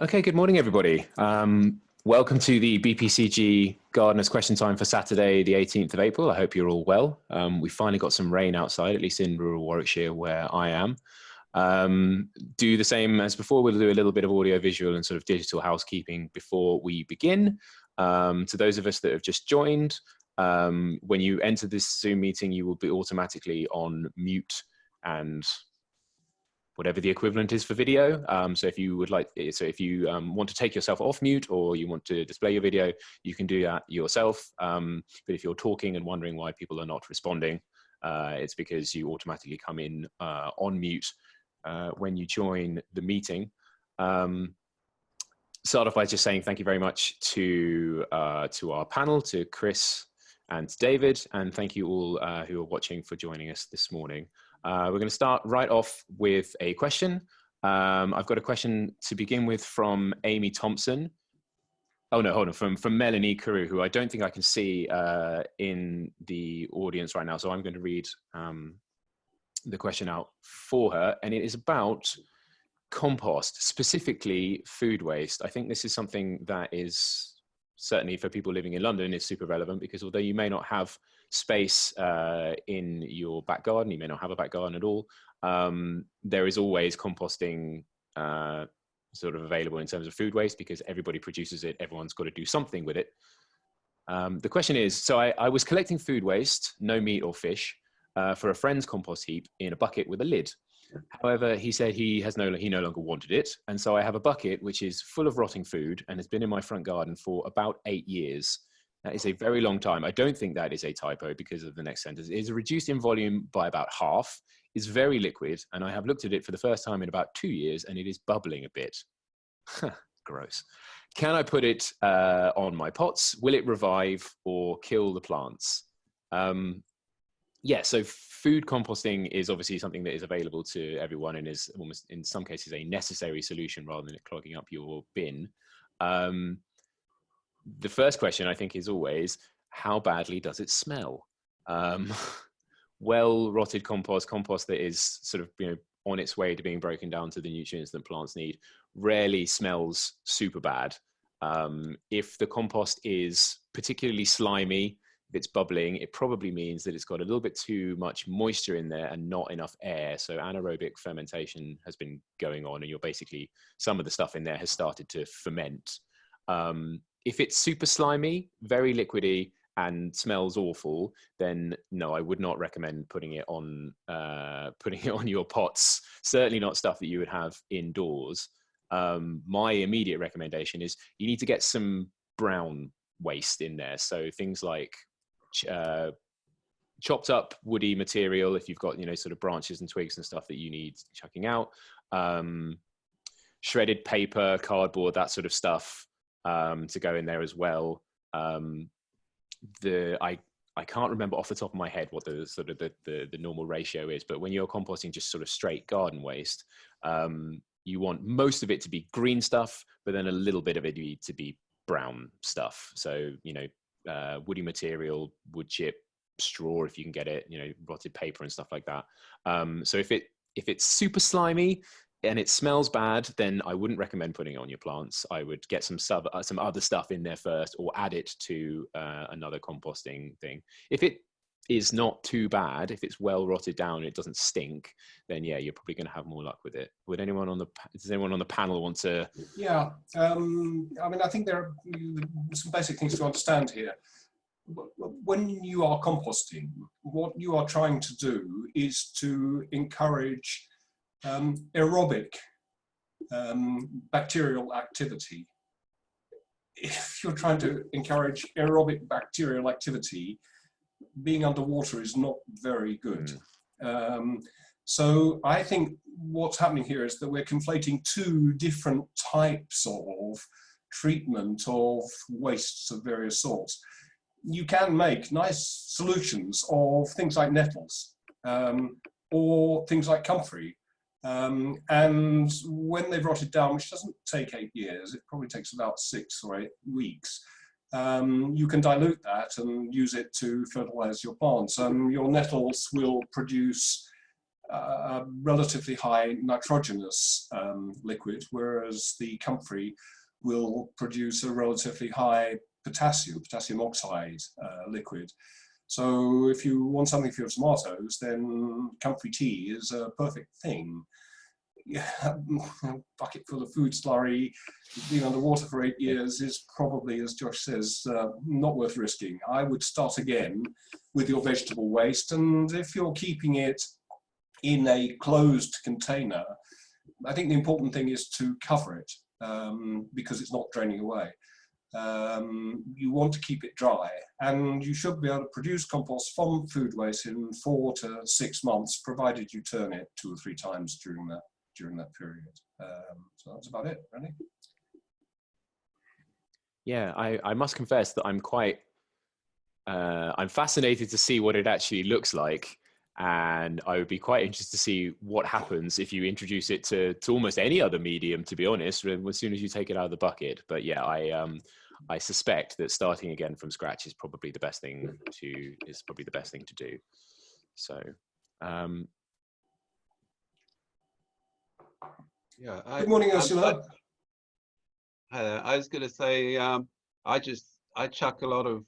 Okay, good morning, everybody. Welcome to the BPCG Gardeners Question Time for Saturday, the 18th of April. I hope you're all well. We finally got some rain outside, at least in rural Warwickshire, where I am. Do the same as before. We'll do a little bit of audio, visual, and sort of digital housekeeping before we begin. To those of us that have just joined, when you enter this Zoom meeting, you will be automatically on mute and whatever the equivalent is for video. So if you would like, if you want to take yourself off mute or you want to display your video, you can do that yourself. But if you're talking and wondering why people are not responding, it's because you automatically come in on mute when you join the meeting. Start off by just saying thank you very much to our panel, to Chris and David, and thank you all who are watching for joining us this morning. We're going to start right off with a question. I've got a question to begin with from Amy Thompson. Oh no, hold on, from Melanie Carew, who I don't think I can see in the audience right now. So I'm going to read the question out for her, and it is about compost, specifically food waste. I think this is something that is certainly for people living in London is super relevant, because although you may not have space in your back garden, you may not have a back garden at all, there is always composting sort of available in terms of food waste, because everybody produces it, everyone's got to do something with it. The question is, so I was collecting food waste, no meat or fish, for a friend's compost heap in a bucket with a lid. However, he said he no longer wanted it, and so I have a bucket which is full of rotting food and has been in my front garden for about 8 years. That is a very long time. I don't think that is a typo, because of the next sentence. It is reduced in volume by about half, is very liquid, and I have looked at it for the first time in about 2 years, and it is bubbling a bit. Gross. Can I put it on my pots? Will it revive or kill the plants? Yeah, so food composting is obviously something that is available to everyone and is almost in some cases a necessary solution rather than it clogging up your bin. The first question I think is always, how badly does it smell? Well rotted compost that is sort of on its way to being broken down to the nutrients that plants need, rarely smells super bad. If the compost is particularly slimy, if it's bubbling, it probably means that it's got a little bit too much moisture in there and not enough air. So anaerobic fermentation has been going on, and you're basically, some of the stuff in there has started to ferment. If it's super slimy, very liquidy, and smells awful, then no, I would not recommend putting it on your pots. Certainly not stuff that you would have indoors. My immediate recommendation is you need to get some brown waste in there. So things like chopped up woody material, if you've got sort of branches and twigs and stuff that you need chucking out, shredded paper, cardboard, that sort of stuff to go in there as well. I can't remember off the top of my head what the sort of the normal ratio is, but when you're composting just sort of straight garden waste, you want most of it to be green stuff, but then a little bit of it to be brown stuff. So woody material, wood chip, straw if you can get it, rotted paper and stuff like that. So if it's super slimy and it smells bad, then I wouldn't recommend putting it on your plants. I would get some other stuff in there first, or add it to another composting thing. If it is not too bad, if it's well rotted down and it doesn't stink, then yeah, you're probably going to have more luck with it. Does anyone on the panel want to? Yeah, I mean, I think there are some basic things to understand here. When you are composting, what you are trying to do is to encourage aerobic bacterial activity. If you're trying to encourage aerobic bacterial activity, being underwater is not very good. So I think what's happening here is that we're conflating two different types of treatment of wastes of various sorts. You can make nice solutions of things like nettles or things like comfrey. And when they've rotted down, which doesn't take 8 years, it probably takes about 6 or 8 weeks, you can dilute that and use it to fertilize your plants. Your nettles will produce a relatively high nitrogenous liquid, whereas the comfrey will produce a relatively high potassium oxide liquid. So if you want something for your tomatoes, then comfrey tea is a perfect thing. Yeah, a bucket full of food slurry, being underwater for 8 years is probably, as Josh says, not worth risking. I would start again with your vegetable waste, and if you're keeping it in a closed container, I think the important thing is to cover it because it's not draining away. You want to keep it dry, and you should be able to produce compost from food waste in 4 to 6 months, provided you turn it 2 or 3 times during that period. So that's about it, really. Yeah, I must confess that I'm quite, I'm fascinated to see what it actually looks like. And I would be quite interested to see what happens if you introduce it to almost any other medium, to be honest, as soon as you take it out of the bucket. But yeah, I suspect that starting again from scratch is probably the best thing to do. So, yeah. Good morning, Ursula. Hi there. I was going to say, I chuck a lot of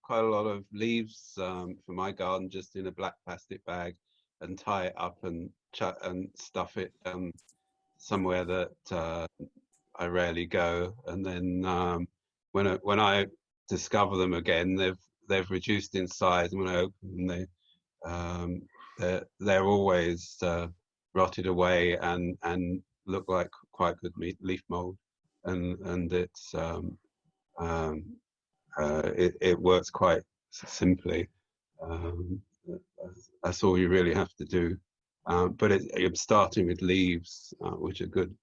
quite a lot of leaves for my garden just in a black plastic bag and tie it up and stuff it somewhere that I rarely go. And then when I discover them again, they've reduced in size. And when I open them, they're always rotted away and look like quite good leaf mold. And it's it works quite simply. That's all you really have to do. But I'm starting with leaves, which are good,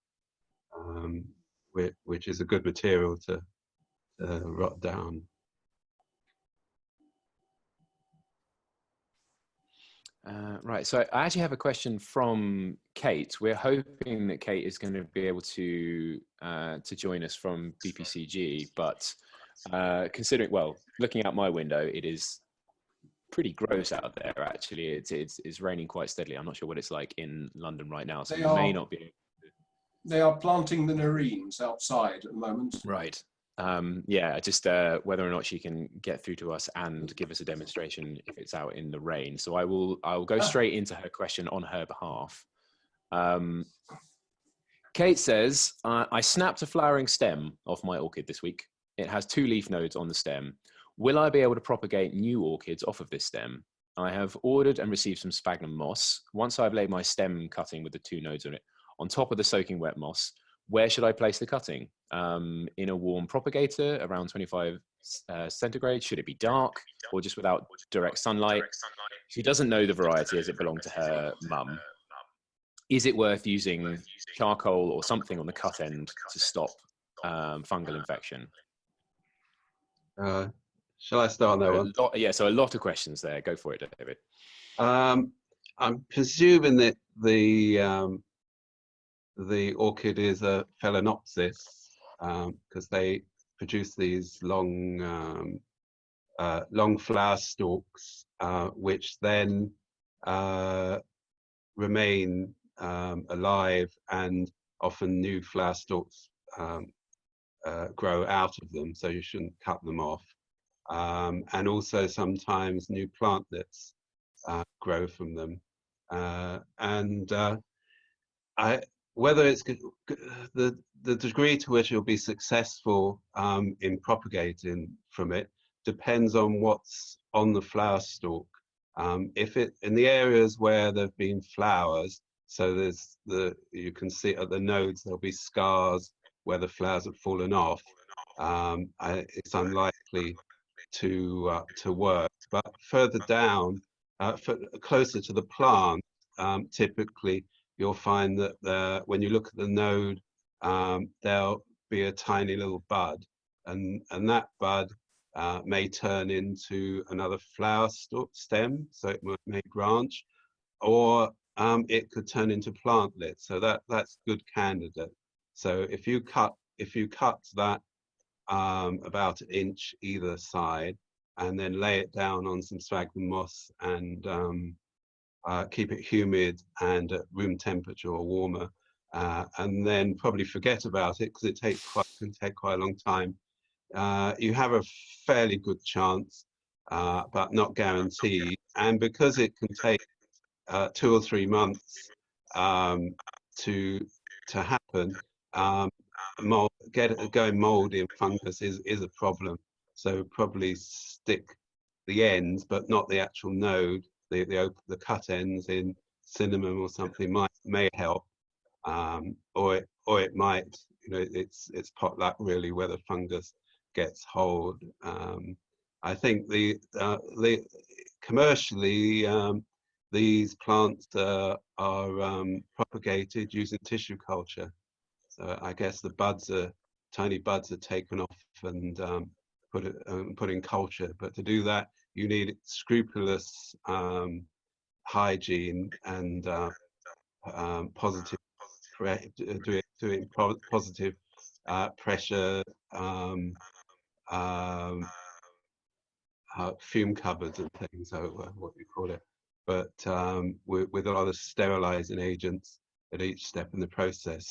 which is a good material to rot down. Right, so I actually have a question from Kate. We're hoping that Kate is going to be able to join us from BPCG, but considering, well, looking out my window, it is pretty gross out there. Actually, it's raining quite steadily. I'm not sure what it's like in London right now, so we may not be. They are planting the nerines outside at the moment. Right. Yeah, just whether or not she can get through to us and give us a demonstration if it's out in the rain. So I'll go straight into her question on her behalf. Kate says, I snapped a flowering stem off my orchid this week. It has 2 leaf nodes on the stem. Will I be able to propagate new orchids off of this stem? I have ordered and received some sphagnum moss. Once I've laid my stem cutting with the 2 nodes on it on top of the soaking wet moss, where should I place the cutting? In a warm propagator around 25 centigrade? Should it be dark or just without direct sunlight? She doesn't know the variety as it belonged to her mum. Is it worth using charcoal or something on the cut end to stop fungal infection? Shall I start on that one? Yeah, so a lot of questions there. Go for it, David. I'm presuming that the orchid is a phalaenopsis because they produce these long flower stalks, which then remain alive, and often new flower stalks grow out of them, so you shouldn't cut them off. And also sometimes new plantlets grow from them. Whether it's the degree to which you'll be successful in propagating from it depends on what's on the flower stalk. If it in the areas where there've been flowers, so you can see at the nodes there'll be scars where the flowers have fallen off. It's unlikely to work. But further down, closer to the plant, typically you'll find that when you look at the node, there'll be a tiny little bud, and that bud may turn into another flower stem, so it may branch, or it could turn into plantlets. So that's a good candidate. So if you cut that about 1 inch either side, and then lay it down on some sphagnum moss and keep it humid and at room temperature or warmer, and then probably forget about it because can take quite a long time. You have a fairly good chance, but not guaranteed. And because it can take 2 or 3 months to happen, going moldy and fungus is a problem. So probably stick the ends, but not the actual node. The cut ends in cinnamon or something may help, or it might, it's potluck really where the fungus gets hold. I think the commercially these plants are propagated using tissue culture. So I guess the tiny buds are taken off and put in culture. But to do that, you need scrupulous hygiene and positive doing positive pressure, fume cupboards and things, so what you call it, but with a lot of sterilizing agents at each step in the process.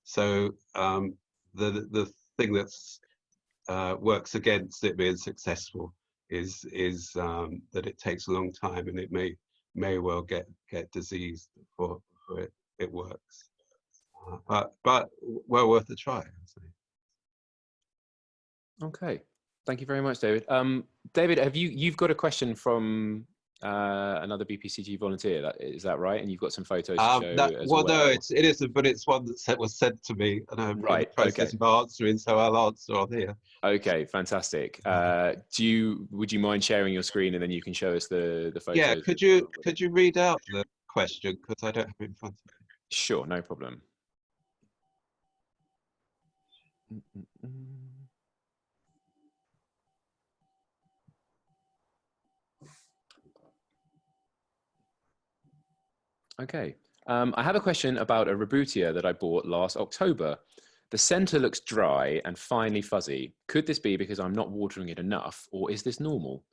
So the thing that's works against it being successful is that it takes a long time and it may well get diseased before it works. But well worth a try. Okay, thank you very much, David. David, you've got a question from another BPCG volunteer? Is that right? And you've got some photos to show as well. No, it isn't, but it's one that was sent to me, and I'm in the process of answering, so I'll answer on here. Okay, fantastic. Would you mind sharing your screen and then you can show us the photos? Yeah, could you read out the question, because I don't have it in front of me. Sure, no problem. Okay, I have a question about a Rebutia that I bought last October. The center looks dry and finely fuzzy. Could this be because I'm not watering it enough, or is this normal?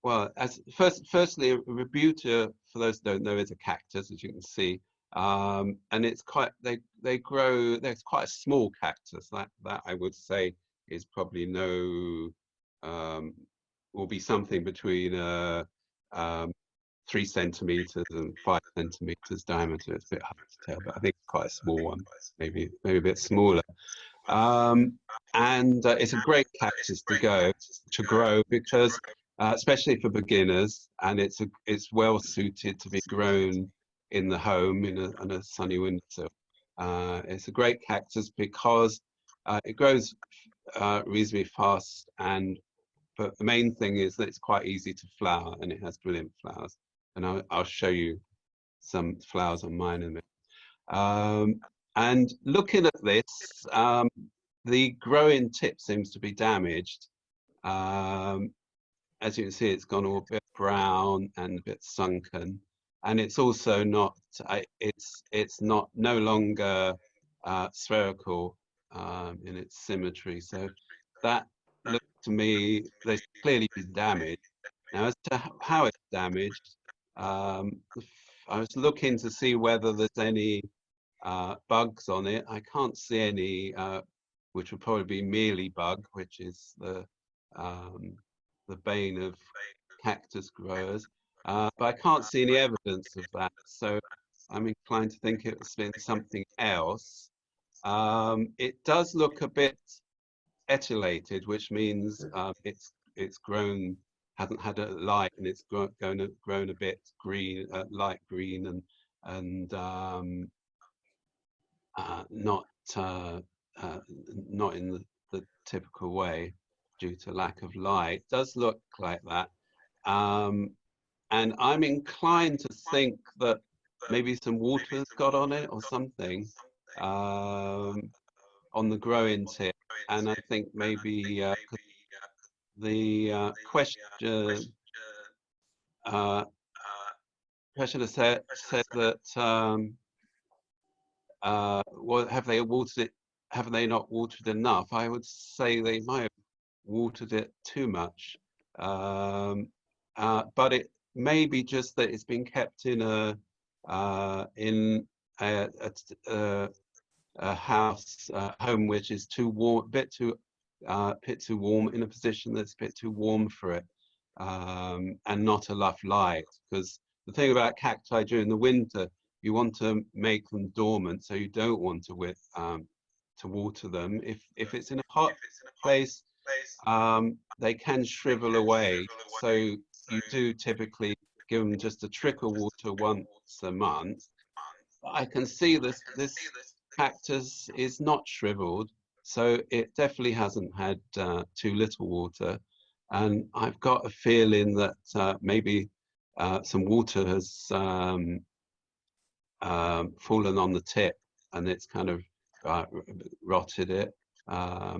Well, firstly, a Rebutia, for those who don't know, is a cactus, as you can see, and it's they grow. There's quite a small cactus. That I would say is probably will be something between 3 centimeters and 5 centimeters diameter. It's a bit hard to tell, but I think it's quite a small one, maybe a bit smaller. And it's a great cactus to grow because, especially for beginners, and it's well suited to be grown in the home on a sunny windowsill. It's a great cactus because it grows reasonably fast, but the main thing is that it's quite easy to flower, and it has brilliant flowers. And I'll show you some flowers on mine in a minute. And looking at this, the growing tip seems to be damaged. As you can see, it's gone all a bit brown and a bit sunken, and it's also not. It's no longer spherical in its symmetry. So that looks to me there's clearly been damage. Now, as to how it's damaged, I was looking to see whether there's any bugs on it. I can't see any, which would probably be mealybug, which is the bane of cactus growers. But I can't see any evidence of that, so I'm inclined to think it's been something else. It does look a bit etiolated, which means it's grown, hasn't had a light, and it's grown a bit green, light green, and not in the typical way due to lack of light. It does look like that, and I'm inclined to think that maybe some water's got on it or something on the growing tip, and I think maybe the questioner said that well, have they watered it? Have they not watered enough? I would say they might have watered it too much. but it may be just that it's been kept in a in a, a, a house home which is too warm, bit too warm, in a position that's a bit too warm for it, and not enough light. Because the thing about cacti during the winter, you want to make them dormant, so you don't want to water them. If it's in a hot place, they can shrivel away. So you do typically give them just a trickle water once a month. I can see this cactus is not shriveled, so it definitely hasn't had too little water. And I've got a feeling that maybe some water has fallen on the tip, and it's kind of rotted it. I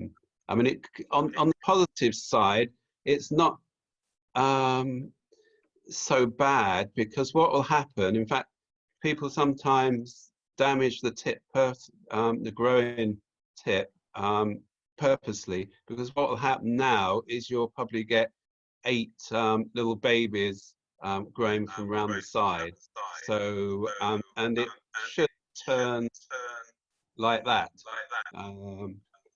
mean, on the positive side, it's not so bad, because what will happen, in fact, people sometimes damage the tip, the growing tip, purposely, because what will happen now is you'll probably get 8 little babies growing from around the side. So, and it should turn like that.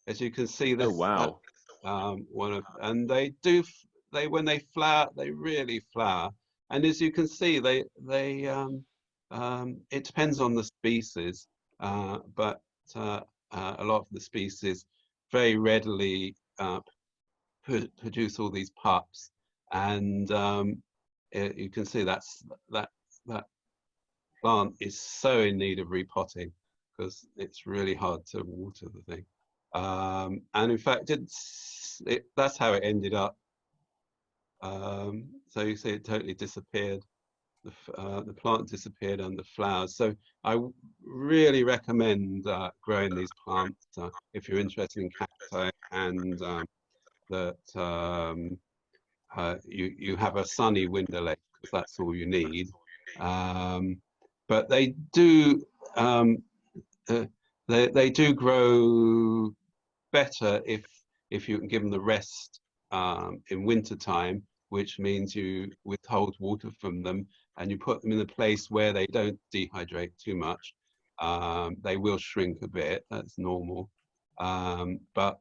As you can see, Oh, this wow. one of, and they do, when they flower, they really flower. And as you can see, it depends on the species, but a lot of the species very readily produce all these pups, and you can see that plant is so in need of repotting, because it's really hard to water the thing. And in fact, that's how it ended up. So you see, it totally disappeared. The plant disappeared under flowers. So I really recommend growing these plants if you're interested in cacti, and that you have a sunny window ledge, because that's all you need. But they do they do grow better if you can give them the rest in winter time, which means you withhold water from them and you put them in a place where they don't dehydrate too much. They will shrink a bit, that's normal. But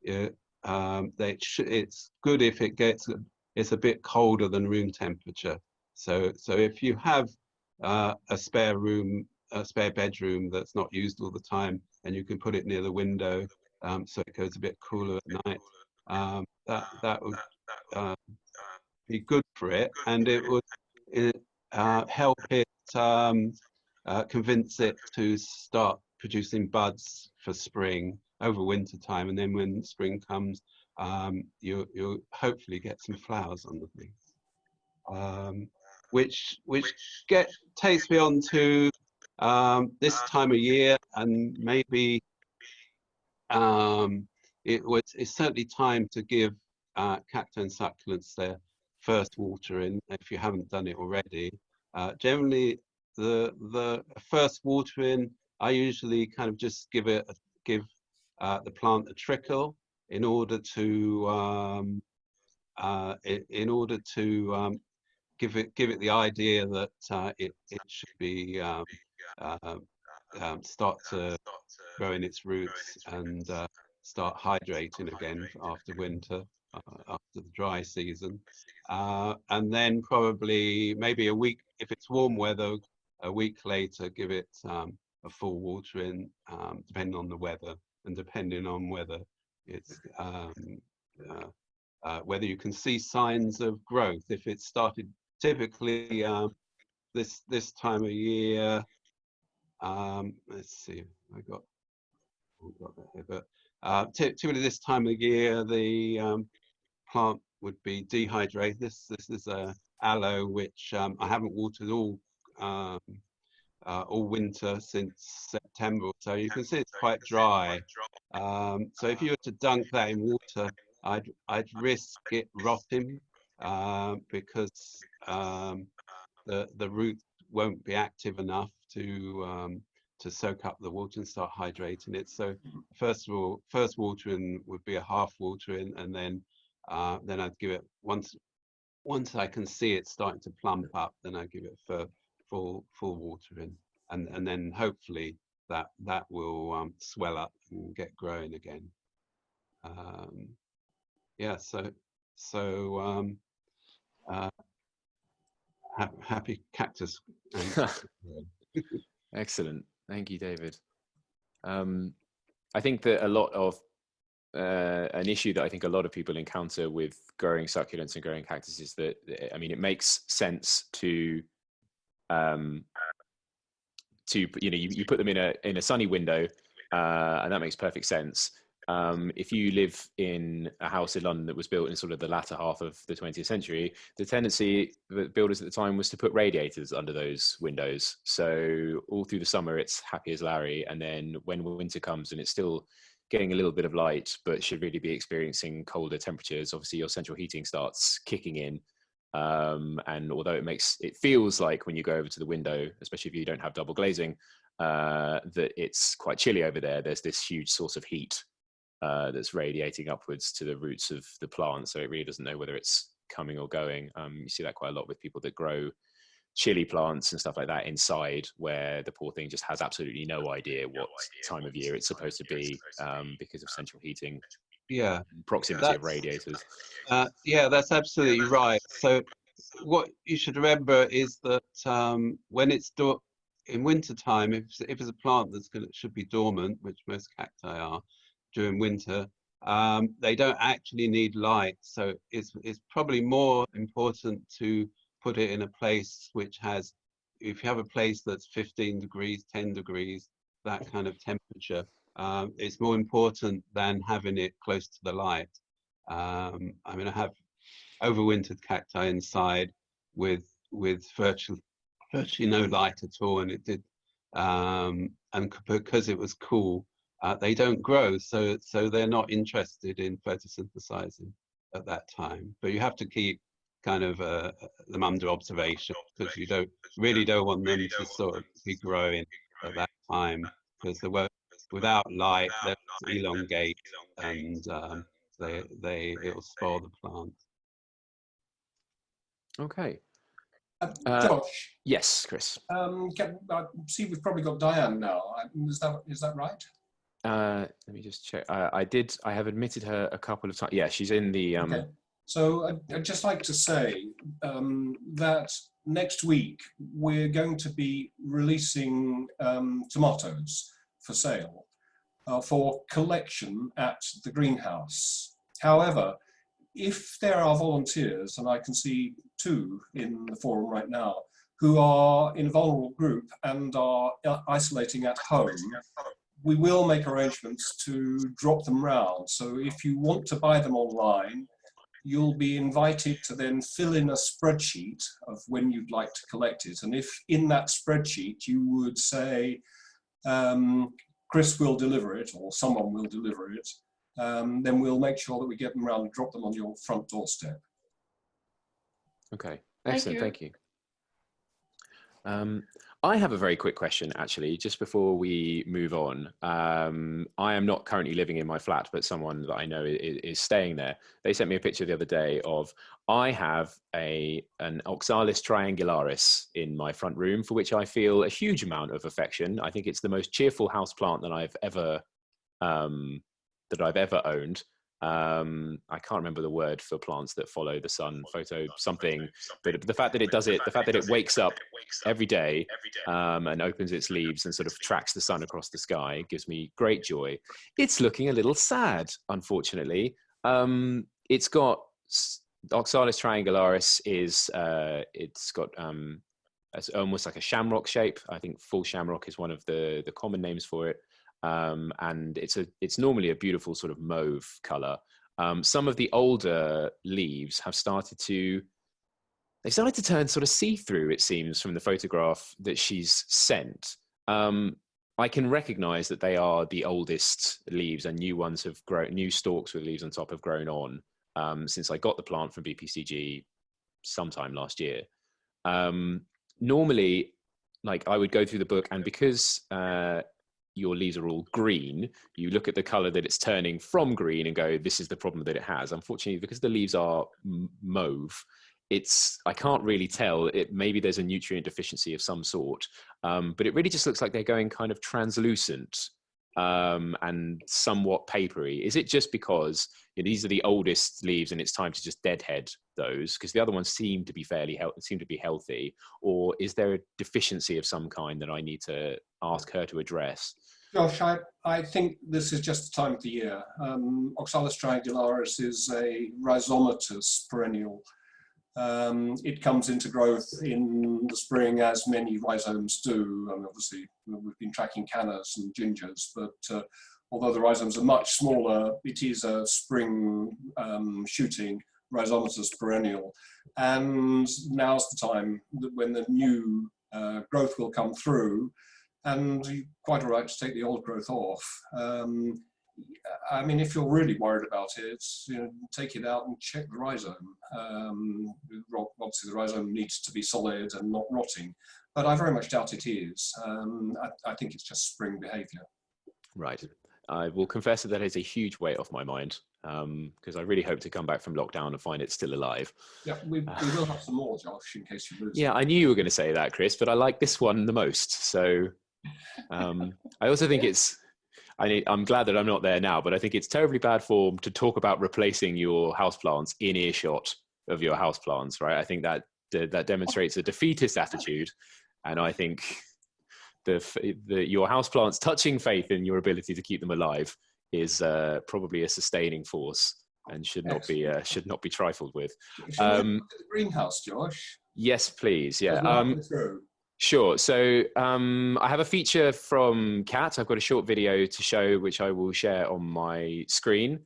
it's good if it's a bit colder than room temperature. So if you have a spare bedroom that's not used all the time, and you can put it near the window, so it goes a bit cooler at night, that would be good for it, and it would help it convince it to start producing buds for spring over winter time, and then when spring comes, you'll hopefully get some flowers on the thing, which takes me on to this time of year, and maybe it's certainly time to give cacti and succulents their first watering if you haven't done it already. Generally, the first watering, I usually kind of just give the plant a trickle in order to give it the idea that it should be start to grow in its roots and start hydrating again after winter, after the dry season. And then probably maybe a week, if it's warm weather, a week later, give it a full watering, depending on the weather and depending on whether it's whether you can see signs of growth. If it started typically this time of year, let's see, I've got that here, but typically this time of year, the plant would be dehydrated. This is a aloe which I haven't watered all winter since September, so you can see it's quite dry. So if you were to dunk that in water, I'd risk it rotting, because the root won't be active enough to soak up the water and start hydrating it. So first watering would be a half watering, and then I'd give it once once I can see it starting to plump up, then I give it full watering, and then hopefully that will swell up and get growing again. Yeah, so happy cactus. Excellent, thank you, David. I think that a lot of an issue that I think a lot of people encounter with growing succulents and growing cactus is that, I mean, it makes sense to you put them in a sunny window, and that makes perfect sense. If you live in a house in London that was built in sort of the latter half of the 20th century, the tendency that builders at the time was to put radiators under those windows. So all through the summer, it's happy as Larry. And then when winter comes and it's still getting a little bit of light, but should really be experiencing colder temperatures, obviously your central heating starts kicking in. And although it feels like when you go over to the window, especially if you don't have double glazing, that it's quite chilly over there, there's this huge source of heat that's radiating upwards to the roots of the plant. So it really doesn't know whether it's coming or going. You see that quite a lot with people that grow chili plants and stuff like that inside, where the poor thing just has absolutely no idea what time of year it's supposed to be, because of central heating. Yeah, proximity of radiators. Yeah, that's absolutely right. So what you should remember is that when it's in winter time, if it's a plant should be dormant, which most cacti are during winter, they don't actually need light. So it's probably more important to put it in a place which has, if you have a place that's 15 degrees, 10 degrees, that kind of temperature, it's more important than having it close to the light. I mean, I have overwintered cacti inside with virtually no light at all, and it did, and because it was cool, they don't grow, so they're not interested in photosynthesizing at that time. But you have to keep kind of them under observation, because you don't want them to sort of be growing at that time, because without light they'll elongate, and it'll spoil the plant. Okay. Josh. Yes, Chris. I see we've probably got Diane now. Is that right? Let me just check. I have admitted her a couple of times. Yeah, she's in the. Okay. So I'd just like to say that next week we're going to be releasing tomatoes for sale for collection at the greenhouse. However, if there are volunteers, and I can see 2 in the forum right now, who are in a vulnerable group and are isolating at home, we will make arrangements to drop them round. So if you want to buy them online, you'll be invited to then fill in a spreadsheet of when you'd like to collect it. And if in that spreadsheet you would say, Chris will deliver it, or someone will deliver it, then we'll make sure that we get them around and drop them on your front doorstep. Okay, excellent, thank you. I have a very quick question, actually, just before we move on. I am not currently living in my flat, but someone that I know is staying there. They sent me a picture the other day of, I have an Oxalis triangularis in my front room, for which I feel a huge amount of affection. I think it's the most cheerful house plant that I've ever owned. I can't remember the word for plants that follow the sun, photo something, but the fact that it does it, the fact that it wakes up every day and opens its leaves and sort of tracks the sun across the sky gives me great joy. It's looking a little sad, unfortunately. It's got, Oxalis triangularis it's got it's almost like a shamrock shape. I think full shamrock is one of the common names for it. And it's normally a beautiful sort of mauve color. Some of the older leaves have started to turn sort of see-through, it seems, from the photograph that she's sent. I can recognize that they are the oldest leaves, and new ones have grown, new stalks with leaves on top have grown on since I got the plant from BPCG sometime last year. Normally, like, I would go through the book, and because your leaves are all green, you look at the color that it's turning from green and go, this is the problem that it has. Unfortunately, because the leaves are mauve, I can't really tell. Maybe there's a nutrient deficiency of some sort, but it really just looks like they're going kind of translucent and somewhat papery. Is it just because these are the oldest leaves and it's time to just deadhead those, because the other ones seem to be healthy, or is there a deficiency of some kind that I need to ask her to address? Josh, I think this is just the time of the year. Oxalis triangularis is a rhizomatous perennial. It comes into growth in the spring, as many rhizomes do. I mean, obviously, we've been tracking cannas and gingers, but although the rhizomes are much smaller, it is a spring shooting rhizomatous perennial. And now's the time when the new growth will come through, and you're quite all right to take the old growth off. I mean, if you're really worried about it, take it out and check the rhizome. Obviously, the rhizome needs to be solid and not rotting, but I very much doubt it is. I think it's just spring behaviour. Right. I will confess that is a huge weight off my mind, because I really hope to come back from lockdown and find it still alive. Yeah, we will have some more, Josh, in case you lose. Yeah, I knew you were going to say that, Chris, but I like this one the most. So I also think I'm glad that I'm not there now, but I think it's terribly bad form to talk about replacing your houseplants in earshot of your houseplants, right? I think that demonstrates a defeatist attitude, and I think your houseplants touching faith in your ability to keep them alive is probably a sustaining force and should not be trifled with. Should we look at the greenhouse, Josh? Yes, please. Yeah. Sure. So I have a feature from Kat. I've got a short video to show, which I will share on my screen.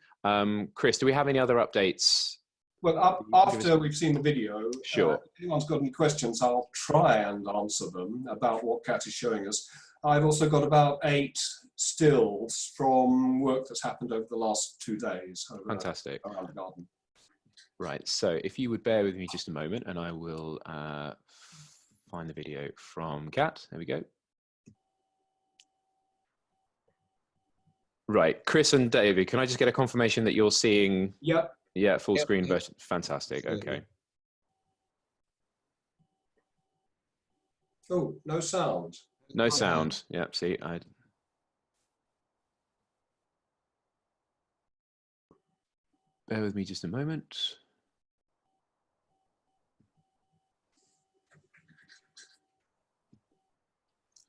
Chris, do we have any other updates? Well, after we've seen the video, sure. If anyone's got any questions, I'll try and answer them about what Kat is showing us. I've also got about 8 stills from work that's happened over the last 2 days. Fantastic. Around the garden. Right. So if you would bear with me just a moment, and I will find the video from Kat. There we go. Right. Chris and David, can I just get a confirmation that you're seeing? Yep. Yeah, full screen version. Fantastic. Okay. Oh, no sound. No sound. Yeah, see, bear with me just a moment.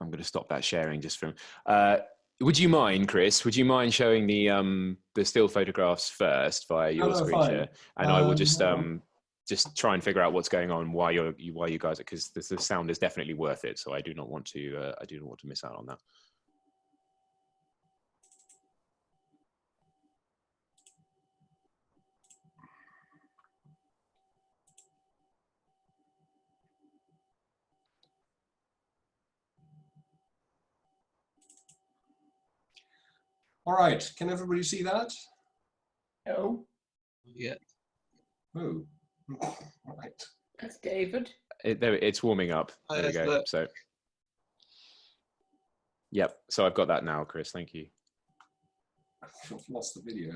I'm going to stop that sharing just from. Would you mind, Chris? Would you mind showing the still photographs first via your screen share, and I will just try and figure out what's going on while you guys, because the sound is definitely worth it. So I do not want to miss out on that. All right, can everybody see that? No. Yeah. Oh, right. That's David. It's warming up. There we go. So, yep. So I've got that now, Chris. Thank you. I've lost the video.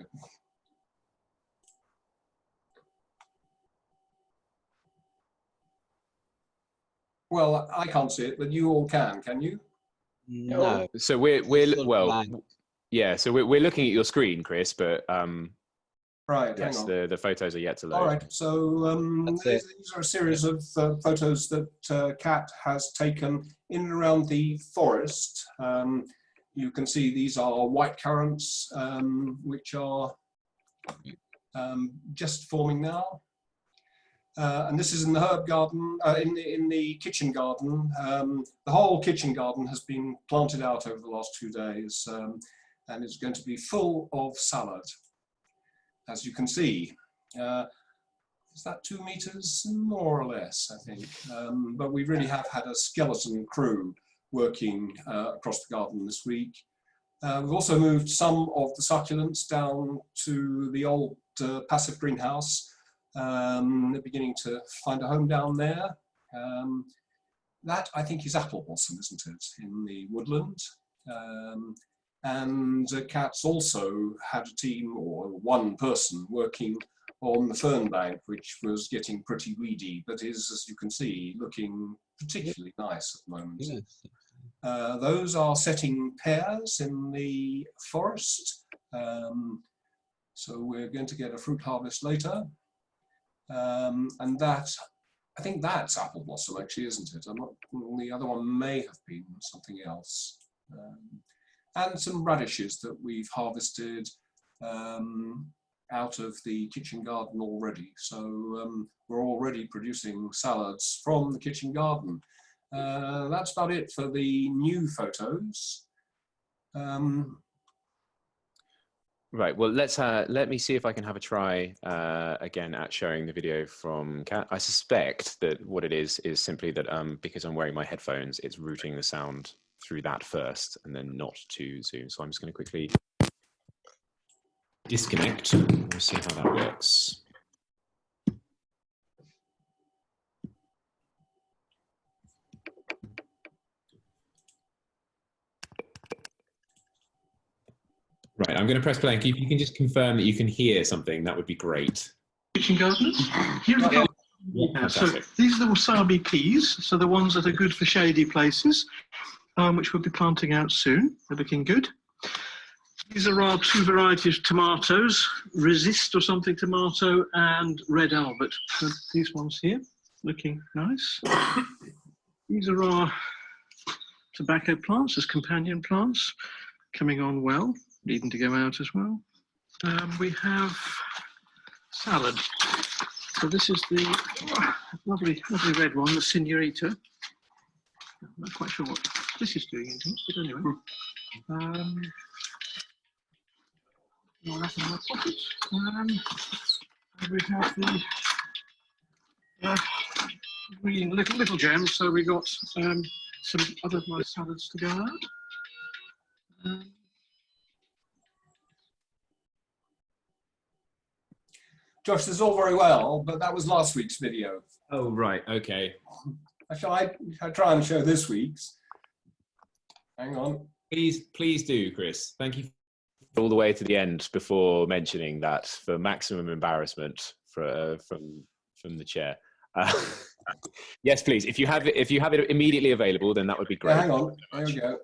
Well, I can't see it, but you all can you? No. So we're yeah. So we're looking at your screen, Chris, but right. Yes, hang on. the photos are yet to load. All right. So these are a series of photos that Kat has taken in and around the forest. You can see these are white currants, which are just forming now. And this is in the herb garden, in the kitchen garden. The whole kitchen garden has been planted out over the last 2 days, and it's going to be full of salad, as you can see. Is that 2 meters? More or less, I think. But we really have had a skeleton crew working across the garden this week. We've also moved some of the succulents down to the old passive greenhouse. They're beginning to find a home down there. That, I think, is apple blossom, isn't it, in the woodland? And Kat's also had a team, or one person, working on the fern bank, which was getting pretty weedy, but is, as you can see, looking particularly nice at the moment. Yes. Those are setting pears in the forest. So we're going to get a fruit harvest later. And that, I think that's apple blossom actually, isn't it? I'm not, the other one may have been something else. And some radishes that we've harvested out of the kitchen garden already. So we're already producing salads from the kitchen garden. That's about it for the new photos. Right, well, let me see if I can have a try again at showing the video from Kat. I suspect that what it is simply that because I'm wearing my headphones, it's routing the sound through that first and then not to Zoom. So I'm just going to quickly disconnect. We'll see how that works. Right, I'm going to press play. If you can just confirm that you can hear something, that would be great. Kitchen gardeners. Here are the So these are the wasabi peas, so the ones that are good for shady places, which we'll be planting out soon. They're looking good. These are our two varieties of tomatoes, Resist or something tomato and Red Albert. So these ones here, looking nice. These are our tobacco plants as companion plants, coming on well, needing to go out as well. We have salad. So this is the lovely red one, the Senorita. I'm not quite sure what this is doing in here, but anyway. More left in my pockets. And we have the green little gems. So we got some other nice salads to go out. Josh, this is all very well, but that was last week's video. Oh, right, okay. I try and show this week's. Hang on. Please do, Chris. Thank you all the way to the end before mentioning that for maximum embarrassment from the chair. Yes, please. If you have it immediately available, then that would be great. Yeah, hang on. There we go.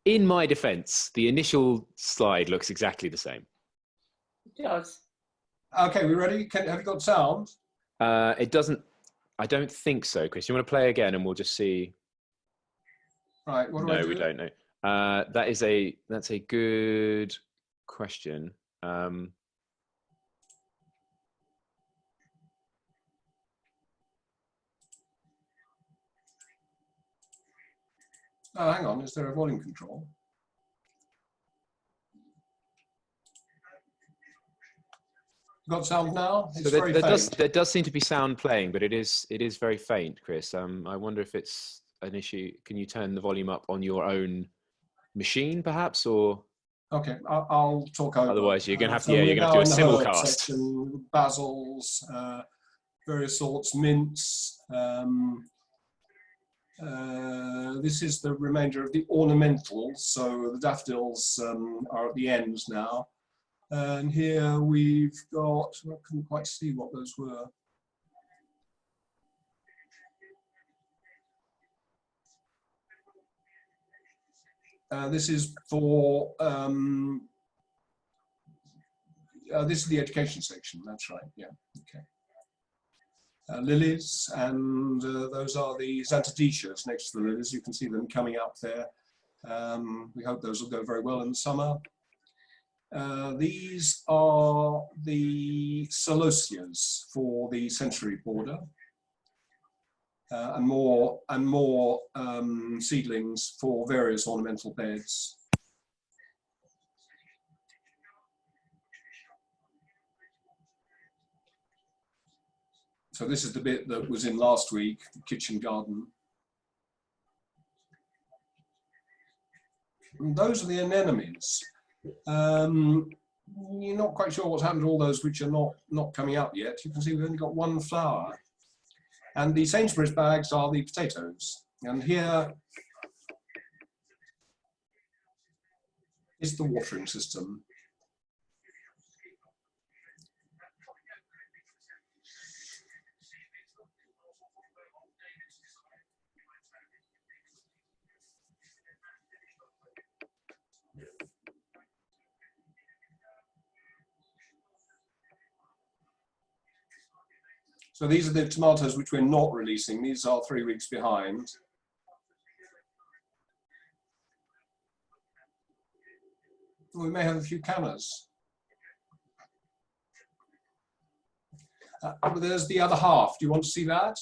In my defense, the initial slide looks exactly the same. It does. Okay, we ready? Have you got sound? It doesn't. I don't think so, Chris. You want to play again, and we'll just see. Right. What do I do? No, we don't know. That's a good question. Oh, hang on. Is there a volume control? Got sound now? It's very faint. There does seem to be sound playing, but it is very faint, Chris. I wonder if it's an issue. Can you turn the volume up on your own machine, perhaps, or? Okay, I'll talk over. Otherwise, you're going to have to. So Yeah, you're going to have to do a simulcast. Section, basils, various sorts, mints. This is the remainder of the ornamentals. So the daffodils are at the ends now. And here we've got, I couldn't quite see what those were. This is for, this is the education section, that's right, yeah, okay. Lilies, and those are the xanthidicias next to the lilies. You can see them coming up there. We hope those will go very well in the summer. These are the celosias for the century border, and more seedlings for various ornamental beds. So this is the bit that was in last week, the kitchen garden. And those are the anemones. you're not quite sure what's happened to all those which are not coming up yet. You can see we've only got one flower. And the Sainsbury's bags are the potatoes. And here is the watering system. So these are the tomatoes which we're not releasing. These are 3 weeks behind. We may have a few canners. There's the other half. Do you want to see that?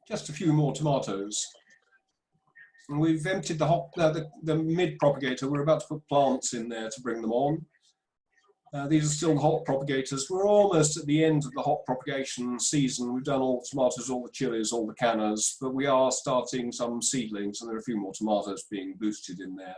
Just a few more tomatoes. And we've emptied the mid propagator. We're about to put plants in there to bring them on. These are still the hot propagators. We're almost at the end of the hot propagation season. We've done all the tomatoes, all the chilies, all the canners, but we are starting some seedlings, and there are a few more tomatoes being boosted in there.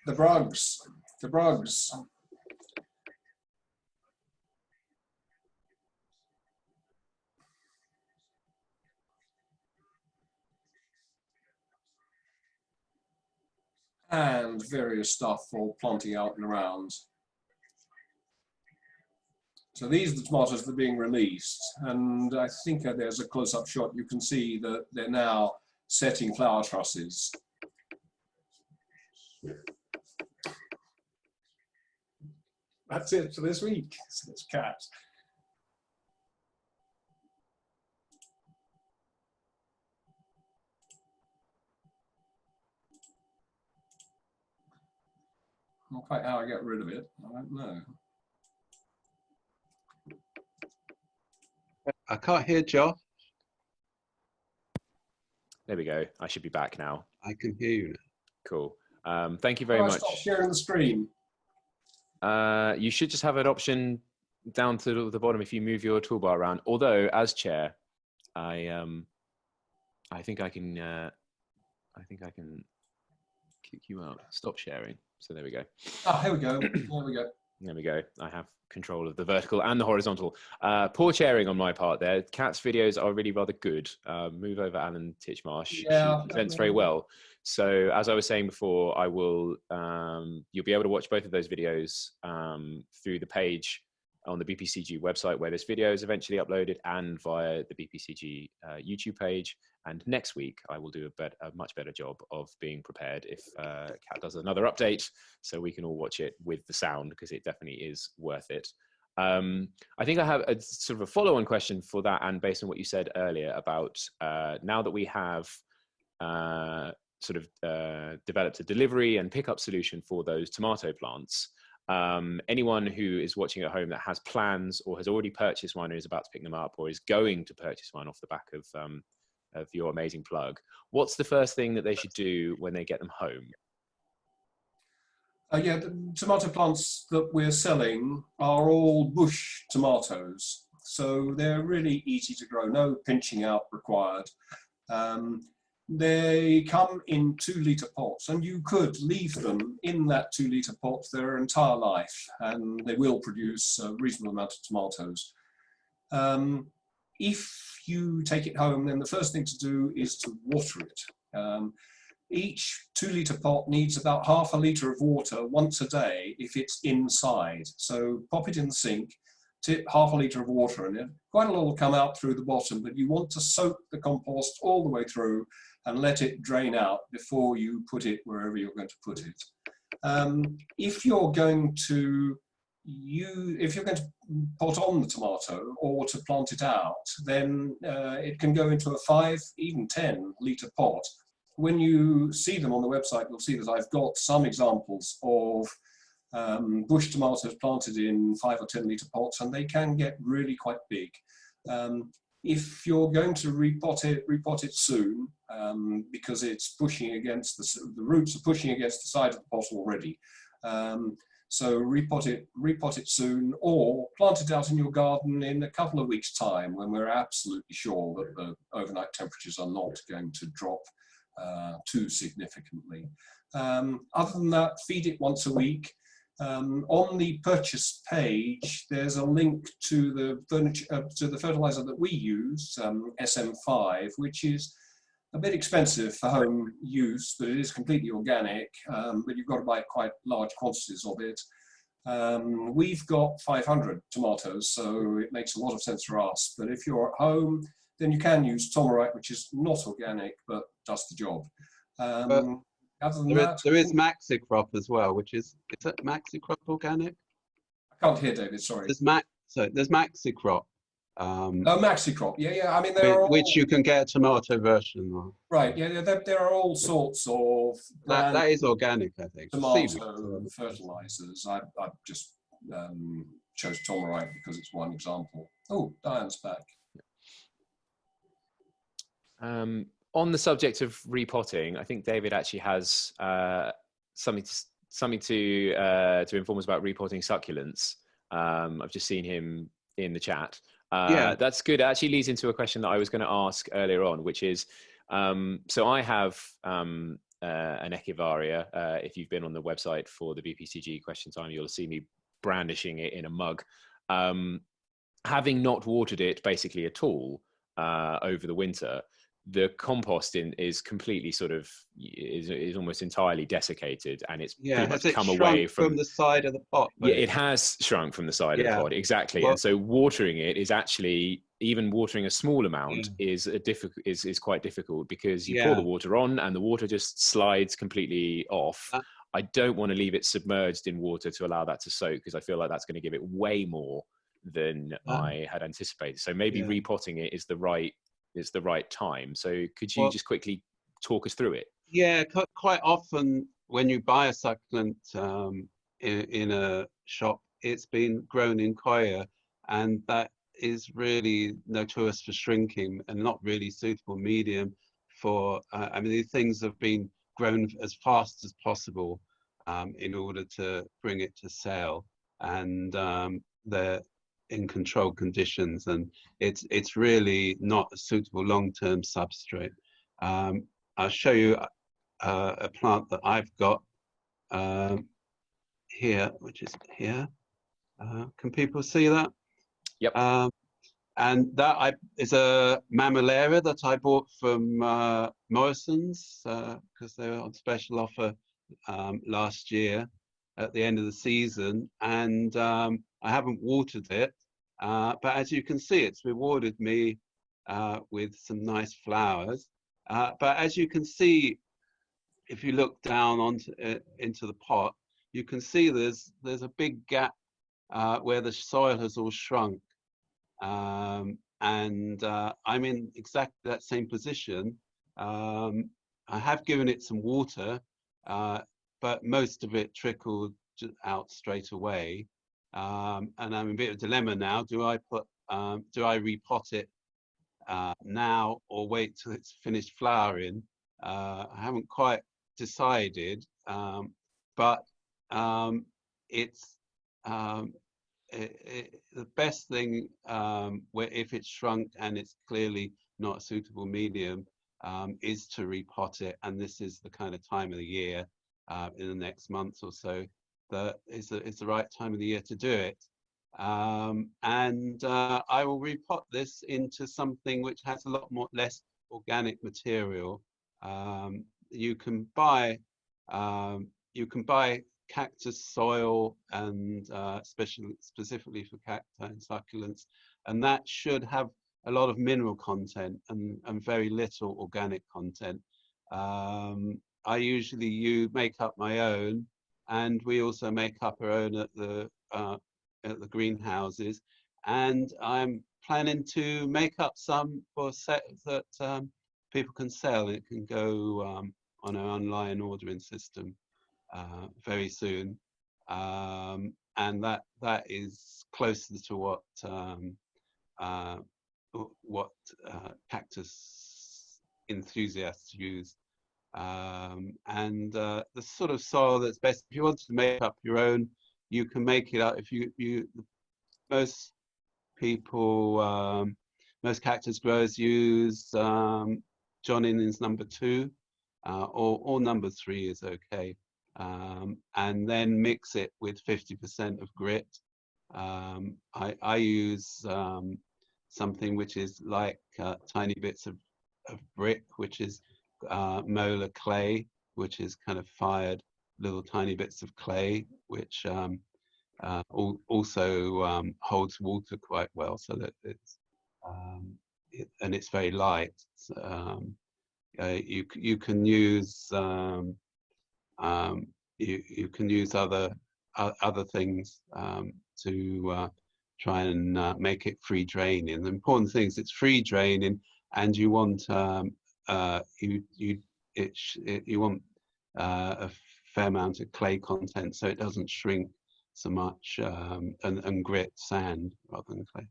The Brugs. And various stuff for planting out and around. So these are the tomatoes that are being released, and I think there's a close-up shot. You can see that they're now setting flower trusses. That's it for this week. So it's cat. Not quite how I get rid of it, I don't know. I can't hear Josh. There we go. I should be back now. I can hear you now. Cool. Thank you very much. Stop sharing the screen. You should just have an option down to the bottom if you move your toolbar around. Although, as chair, I think I can kick you out. Stop sharing. So there we go. Ah, here we go. There we go. There we go. I have control of the vertical and the horizontal. Poor chairing on my part there. Kat's videos are really rather good. Move over Alan Titchmarsh. Yeah, she presents very well. So as I was saying before, I will, you'll be able to watch both of those videos through the page on the BPCG website where this video is eventually uploaded, and via the BPCG YouTube page. And next week, I will do a much better job of being prepared if Kat does another update, so we can all watch it with the sound, because it definitely is worth it. I think I have a sort of a follow-on question for that, and based on what you said earlier about now that we have developed a delivery and pickup solution for those tomato plants, anyone who is watching at home that has plans or has already purchased one or is about to pick them up or is going to purchase one off the back of your amazing plug, what's the first thing that they should do when they get them home? Yeah, the tomato plants that we're selling are all bush tomatoes, so they're really easy to grow, no pinching out required. They come in 2-litre pots, and you could leave them in that 2-litre pot their entire life, and they will produce a reasonable amount of tomatoes. If you take it home, then the first thing to do is to water it. Each 2-litre pot needs about half a litre of water once a day if it's inside. So pop it in the sink, tip half a litre of water in it. Quite a lot will come out through the bottom, but you want to soak the compost all the way through and let it drain out before you put it wherever you're going to put it. If you're going to pot on the tomato or to plant it out, then it can go into a 5, even 10-litre pot. When you see them on the website, you'll see that I've got some examples of bush tomatoes planted in 5 or 10-litre pots, and they can get really quite big. If you're going to repot it soon, because it's pushing against the roots are pushing against the side of the pot already. So repot it soon, or plant it out in your garden in a couple of weeks' time when we're absolutely sure that the overnight temperatures are not going to drop too significantly. Other than that, feed it once a week. On the purchase page, there's a link to the fertilizer that we use, SM5, which is a bit expensive for home use, but it is completely organic. But you've got to buy quite large quantities of it. We've got 500 tomatoes, so it makes a lot of sense for us. But if you're at home, then you can use Tomerite, which is not organic, but does the job. Other than that, there is Maxicrop as well, which is that Maxicrop organic? I can't hear David, sorry. There's Maxicrop. Oh, Maxicrop, yeah. I mean, there are which you can get a tomato version of. Right, yeah, there are all sorts of that is organic, I think. Tomato fertilizers. I just chose Tomerite because it's one example. Oh, Diane's back. On the subject of repotting, I think David actually has something to inform us about repotting succulents. I've just seen him in the chat. Yeah, that's good. It actually leads into a question that I was going to ask earlier on, which is, so I have an Echevaria. If you've been on the website for the BPCG question time, you'll see me brandishing it in a mug. Having not watered it basically at all over the winter, the compost is completely is almost entirely desiccated, and it's pretty much come away from the side of the pot. Yeah, it has shrunk from the side of the pot, exactly. Well, and so watering it is actually, even watering a small amount is quite difficult, because you pour the water on and the water just slides completely off. I don't want to leave it submerged in water to allow that to soak, because I feel like that's going to give it way more than I had anticipated. So maybe repotting it is the right time. So could you just quickly talk us through it? Yeah, quite often when you buy a succulent in a shop, it's been grown in coir, and that is really notorious for shrinking and not really suitable medium for, I mean, these things have been grown as fast as possible in order to bring it to sale, and they're in controlled conditions, and it's really not a suitable long-term substrate. I'll show you a plant that I've got here, which is here. Can people see that? Yep. And that is a Mammillaria that I bought from Morrison's because they were on special offer last year at the end of the season, and I haven't watered it, but as you can see, it's rewarded me with some nice flowers. But as you can see, if you look down into the pot, you can see there's a big gap where the soil has all shrunk, and I'm in exactly that same position. I have given it some water, but most of it trickled out straight away, and I'm in a bit of a dilemma now. Do I repot it now or wait till it's finished flowering? I haven't quite decided, but it's the best thing, where if it's shrunk and it's clearly not a suitable medium, is to repot it, and this is the kind of time of the year in the next month or so that is the right time of the year to do it. And I will repot this into something which has a lot less organic material, you can buy cactus soil and specifically for cacti and succulents, and that should have a lot of mineral content and very little organic content. I usually make up my own, and we also make up our own at the greenhouses. And I'm planning to make up some for sets that people can sell. It can go on our online ordering system very soon, and that is closer to what cactus enthusiasts use. And the sort of soil that's best, if you want to make up your own, you can make it up. If most people, most cactus growers use John Innings #2, or #3 is okay. And then mix it with 50% of grit. I use something which is like tiny bits of brick, which is molar clay, which is kind of fired little tiny bits of clay, which also holds water quite well, so that and it's very light. You can use you can use other things to try and make it free draining. The important thing is it's free draining, and you want you want a fair amount of clay content, so it doesn't shrink so much, and grit, sand rather than clay,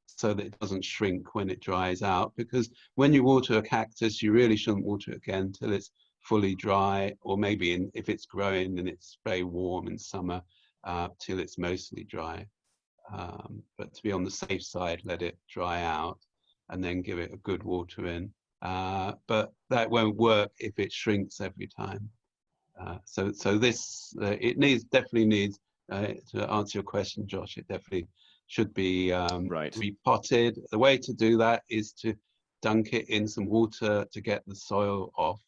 so that it doesn't shrink when it dries out. Because when you water a cactus, you really shouldn't water it again until it's fully dry, or maybe if it's growing and it's very warm in summer, till it's mostly dry. But to be on the safe side, let it dry out and then give it a good water in. But that won't work if it shrinks every time. So this it definitely needs to answer your question, Josh. It definitely should be repotted. The way to do that is to dunk it in some water to get the soil off,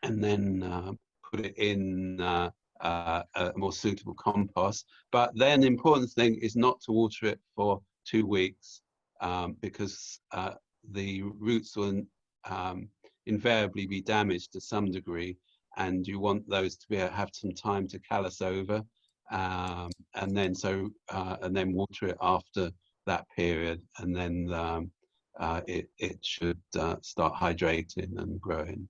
and then put it in a more suitable compost. But then the important thing is not to water it for 2 weeks, because the roots will invariably be damaged to some degree, and you want those to have some time to callus over, and then water it after that period, and then it should start hydrating and growing.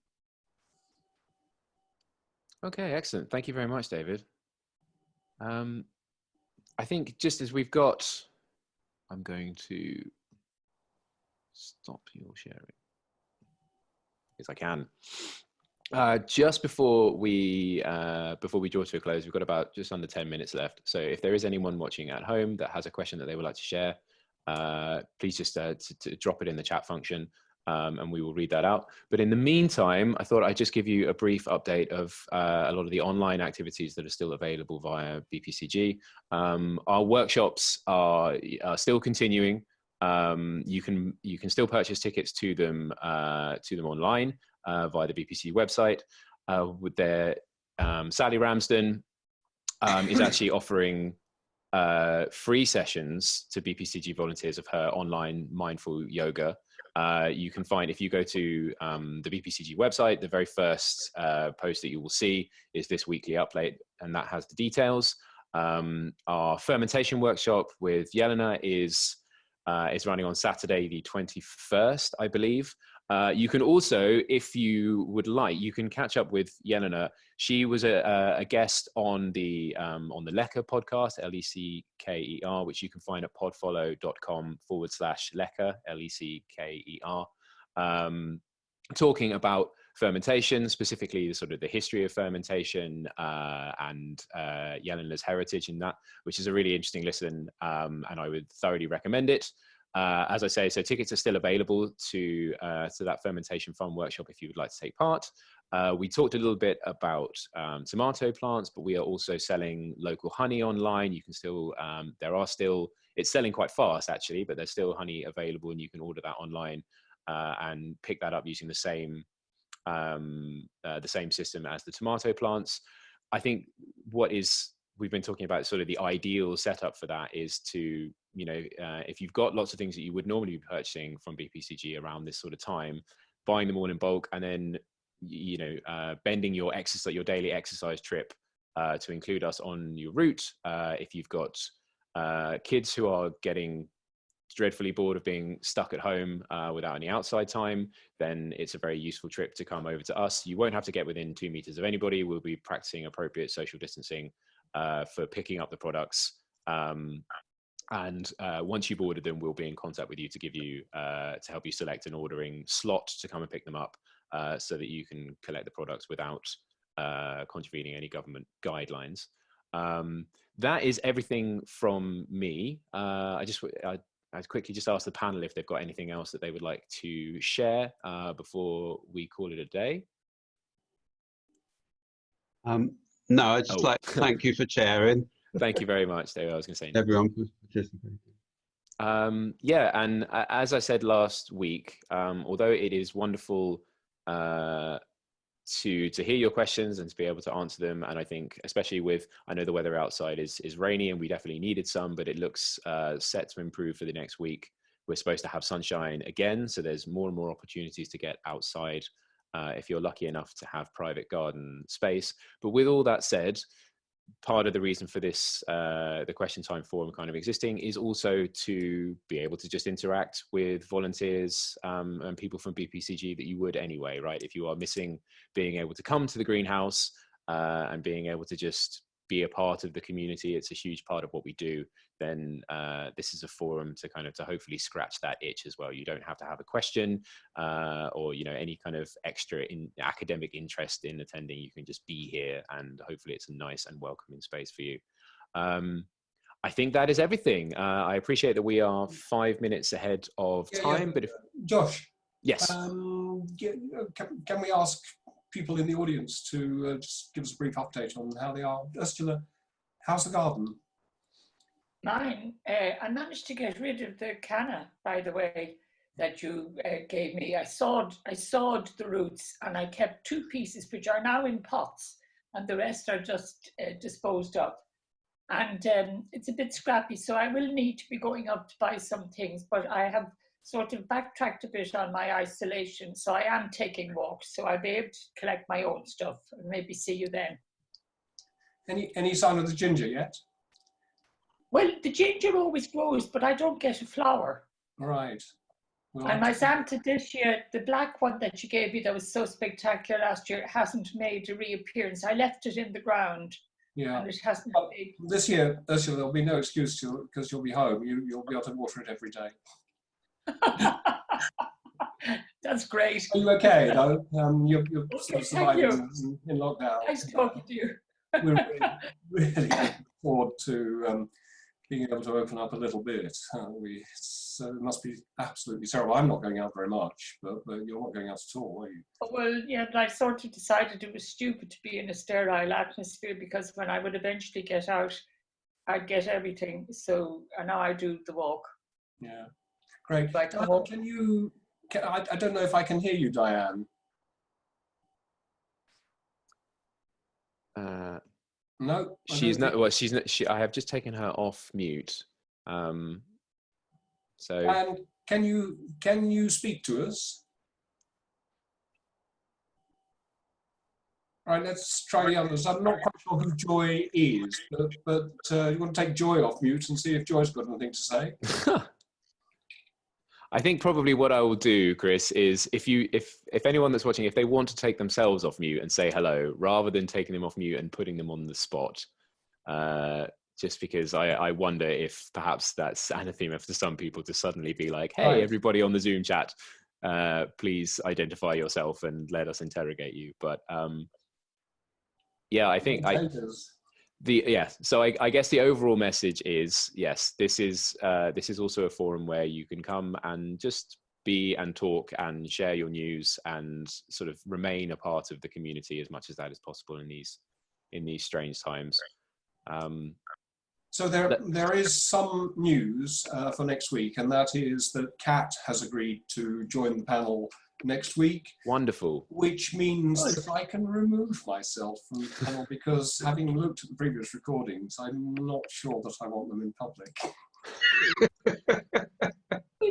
Okay, excellent. Thank you very much, David. I think just as we've got, I'm going to stop your sharing as I can. Just before we draw to a close, we've got about just under 10 minutes left. So if there is anyone watching at home that has a question that they would like to share, please just to drop it in the chat function, and we will read that out. But in the meantime, I thought I'd just give you a brief update of a lot of the online activities that are still available via BPCG. Our workshops are still continuing. You can still purchase tickets to them online via the BPC website. With their Sally Ramsden is actually offering free sessions to BPCG volunteers of her online mindful yoga. You can find, if you go to the BPCG website, the very first post that you will see is this weekly update, and that has the details. Our fermentation workshop with Yelena is running on Saturday the 21st, I believe. You can also, if you would like, you can catch up with Yelena. She was a guest on the Lecker podcast, Lecker, which you can find at podfollow.com/Lecker, Lecker, talking about fermentation, specifically the history of fermentation, and Yelena's heritage in that, which is a really interesting listen, and I would thoroughly recommend it. As I say, so tickets are still available to that fermentation fun workshop if you would like to take part. We talked a little bit about tomato plants, but we are also selling local honey online. You can still, it's selling quite fast actually, but there's still honey available, and you can order that online. and pick that up using the same system as the tomato plants. I think we've been talking about sort of the ideal setup for that is to, if you've got lots of things that you would normally be purchasing from BPCG around this sort of time, buying them all in bulk, and then, bending your daily exercise trip to include us on your route. If you've got kids who are getting dreadfully bored of being stuck at home without any outside time, then it's a very useful trip to come over to us. You won't have to get within 2 meters of anybody. We'll be practicing appropriate social distancing for picking up the products. And once you've ordered them, we'll be in contact with you to give you to help you select an ordering slot to come and pick them up, so that you can collect the products without contravening any government guidelines. That is everything from me. I'd quickly just ask the panel if they've got anything else that they would like to share before we call it a day. No, I'd just like to thank you for sharing. Thank you very much, David. I was going to say everyone for participating. Yeah, and as I said last week, although it is wonderful to hear your questions and to be able to answer them, and I think especially I know the weather outside is rainy and we definitely needed some, but it looks set to improve for the next week. We're supposed to have sunshine again, so there's more and more opportunities to get outside if you're lucky enough to have private garden space. But with all that said, part of the reason for this, the question time forum kind of existing, is also to be able to just interact with volunteers and people from BPCG that you would anyway, right? If you are missing being able to come to the greenhouse and being able to just be a part of the community, it's a huge part of what we do, then this is a forum to hopefully scratch that itch as well. You don't have to have a question or any kind of extra academic interest in attending. You can just be here, and hopefully it's a nice and welcoming space for you. I think that is everything. I appreciate that we are 5 minutes ahead of time, but if Josh, yes, can we ask people in the audience to just give us a brief update on how they are? Ursula, how's the garden? Mine, I managed to get rid of the canna, by the way, that you gave me. I sawed the roots, and I kept 2 pieces which are now in pots, and the rest are just disposed of. And it's a bit scrappy, so I will need to be going up to buy some things, but I have sort of backtracked a bit on my isolation, so I am taking walks, so I'll be able to collect my own stuff and maybe see you then. Any sign of the ginger yet? Well, the ginger always grows, but I don't get a flower. Right. Well, and my Xantha this year, the black one that you gave me that was so spectacular last year, hasn't made a reappearance. I left it in the ground. Yeah. And it hasn't made... This year, Ursula, there'll be no excuse to, because you'll be home. You'll be able to water it every day. That's great. Are you okay, though? You're still surviving in lockdown. Nice talking to you. We're really looking forward to being able to open up a little bit. So it must be absolutely terrible. I'm not going out very much, but you're not going out at all, are you? Well, yeah, but I sort of decided it was stupid to be in a sterile atmosphere, because when I would eventually get out, I'd get everything. So now I do the walk. Yeah, great. So I can walk. I don't know if I can hear you, Diane. No, she's not. Well, she's not. I have just taken her off mute. So. And can you speak to us? All right, let's try the others. I'm not quite sure who Joy is, but you want to take Joy off mute and see if Joy's got anything to say. I think probably what I will do, Chris, is if anyone that's watching, if they want to take themselves off mute and say hello, rather than taking them off mute and putting them on the spot, just because I wonder if perhaps that's anathema for some people to suddenly be like, hey, right, everybody on the Zoom chat, please identify yourself and let us interrogate you. But yeah, I think so I guess the overall message is, yes, this is also a forum where you can come and just be and talk and share your news and sort of remain a part of the community as much as that is possible in these strange times. So there is some news for next week, and that is that Kat has agreed to join the panel next week. Wonderful. Which means that I can remove myself from the panel, because having looked at the previous recordings, I'm not sure that I want them in public.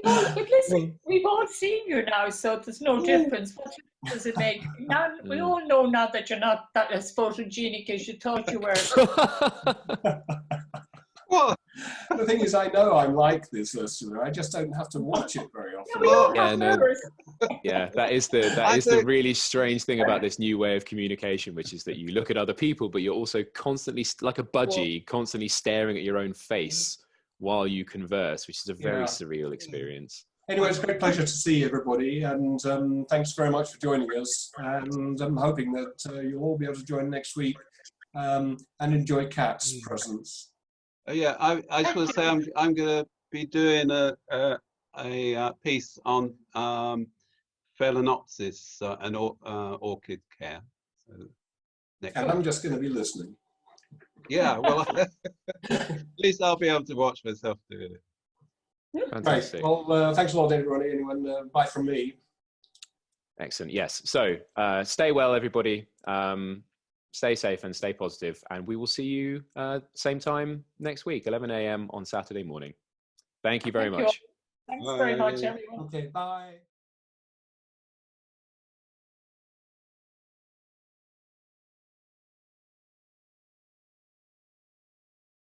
But listen, we've all seen you now, so there's no difference. What difference does it make? Now, we all know now that you're not that as photogenic as you thought you were. What? The thing is, I know I'm like this, Ursula. I just don't have to watch it very often. Yeah, that is the really strange thing about this new way of communication, which is that you look at other people, but you're also constantly, like a budgie, constantly staring at your own face while you converse, which is a very surreal experience. Anyway, it's a great pleasure to see everybody, and thanks very much for joining us. And I'm hoping that you'll all be able to join next week and enjoy Kat's presence. Yeah, I just want to say I'm going to be doing a piece on Phalaenopsis and orchid care. So and I'm just going to be listening. Yeah, well, at least I'll be able to watch myself doing it. Fantastic. Right. Well, thanks a lot, everybody. Anyone, bye from me. Excellent. Yes. So stay well, everybody. Stay safe and stay positive. And we will see you same time next week, 11 a.m. on Saturday morning. Thank you very much. Thanks very much, everyone. Okay, bye.